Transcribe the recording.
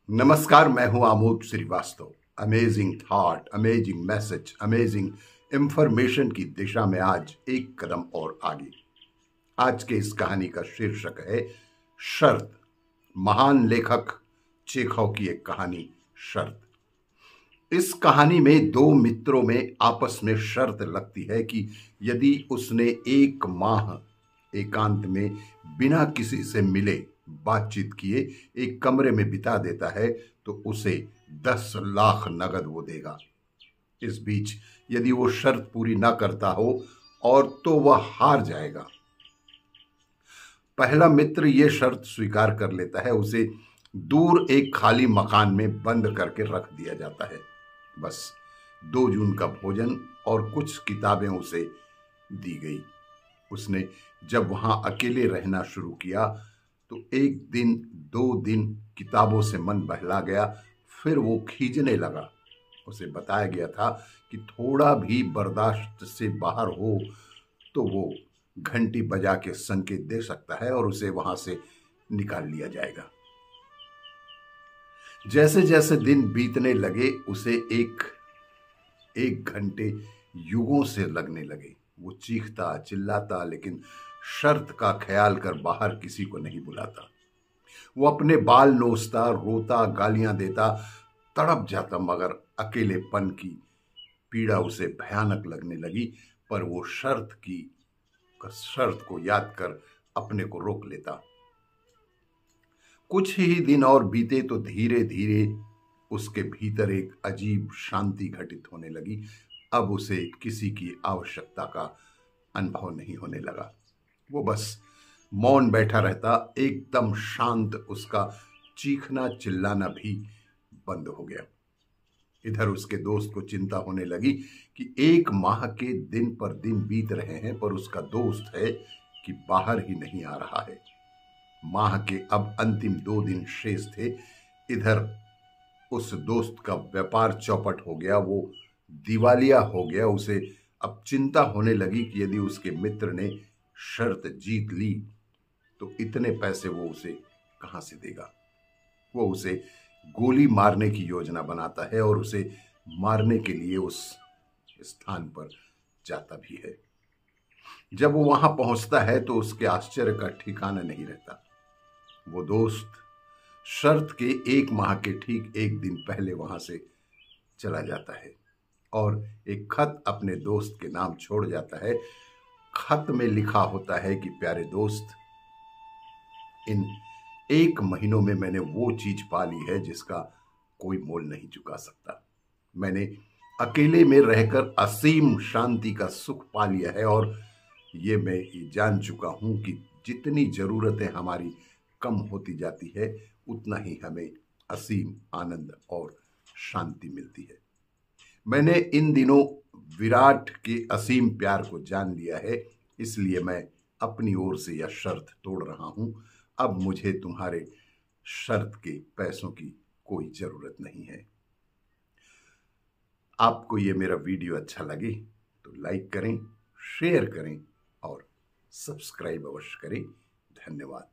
नमस्कार, मैं हूं Amod Srivastava. Amazing thought, amazing message, amazing information की दिशा में आज एक कदम और आगे। आज के इस कहानी का शीर्षक है शर्त। महान लेखक चेखव की एक कहानी शर्त। इस कहानी में दो मित्रों में आपस में शर्त लगती है कि यदि उसने एक माह एकांत में बिना किसी से मिले बातचीत किए एक कमरे में बिता देता है तो उसे 10 लाख नगद वो देगा। इस बीच यदि वो शर्त पूरी ना करता हो और तो वह हार जाएगा। पहला मित्र ये शर्त स्वीकार कर लेता है। उसे दूर एक खाली मकान में बंद करके रख दिया जाता है। बस 2 जून का भोजन और कुछ किताबें उसे दी गई। उसने जब वहां अकेले रहना शुरू किया तो एक दिन 2 दिन किताबों से मन बहला गया, फिर वो खींचने लगा। उसे बताया गया था कि थोड़ा भी बर्दाश्त से बाहर हो तो वो घंटी बजा के संकेत दे सकता है और उसे वहां से निकाल लिया जाएगा। जैसे जैसे दिन बीतने लगे उसे एक घंटे युगों से लगने लगे। वो चीखता चिल्लाता लेकिन शर्त का ख्याल कर बाहर किसी को नहीं बुलाता। वो अपने बाल नोचता, रोता, गालियां देता, तड़प जाता, मगर अकेलेपन की पीड़ा उसे भयानक लगने लगी। पर वो शर्त को याद कर अपने को रोक लेता। कुछ ही दिन और बीते तो धीरे धीरे उसके भीतर एक अजीब शांति घटित होने लगी। अब उसे किसी की आवश्यकता का अनुभव नहीं होने लगा। वो बस मौन बैठा रहता, एकदम शांत। उसका चीखना चिल्लाना भी बंद हो गया। इधर उसके दोस्त को चिंता होने लगी कि 1 माह के दिन पर दिन बीत रहे हैं पर उसका दोस्त है कि बाहर ही नहीं आ रहा है। माह के अब अंतिम 2 दिन शेष थे। इधर उस दोस्त का व्यापार चौपट हो गया, वो दिवालिया हो गया। उसे अब चिंता होने लगी कि यदि उसके मित्र ने शर्त जीत ली तो इतने पैसे वो उसे कहां से देगा। वो उसे गोली मारने की योजना बनाता है और उसे मारने के लिए उस स्थान पर जाता भी है। जब वो वहां पहुंचता है तो उसके आश्चर्य का ठिकाना नहीं रहता। वो दोस्त शर्त के 1 माह के ठीक 1 दिन पहले वहां से चला जाता है और एक खत अपने दोस्त के नाम छोड़ जाता है। खत में लिखा होता है कि प्यारे दोस्त, इन 1 महीनों में मैंने वो चीज पा ली है जिसका कोई मोल नहीं चुका सकता। मैंने अकेले में रहकर असीम शांति का सुख पा लिया है और ये मैं जान चुका हूं कि जितनी जरूरतें हमारी कम होती जाती है उतना ही हमें असीम आनंद और शांति मिलती है। मैंने इन दिनों विराट के असीम प्यार को जान लिया है, इसलिए मैं अपनी ओर से यह शर्त तोड़ रहा हूं। अब मुझे तुम्हारे शर्त के पैसों की कोई जरूरत नहीं है। आपको ये मेरा वीडियो अच्छा लगे तो लाइक करें, शेयर करें और सब्सक्राइब अवश्य करें। धन्यवाद।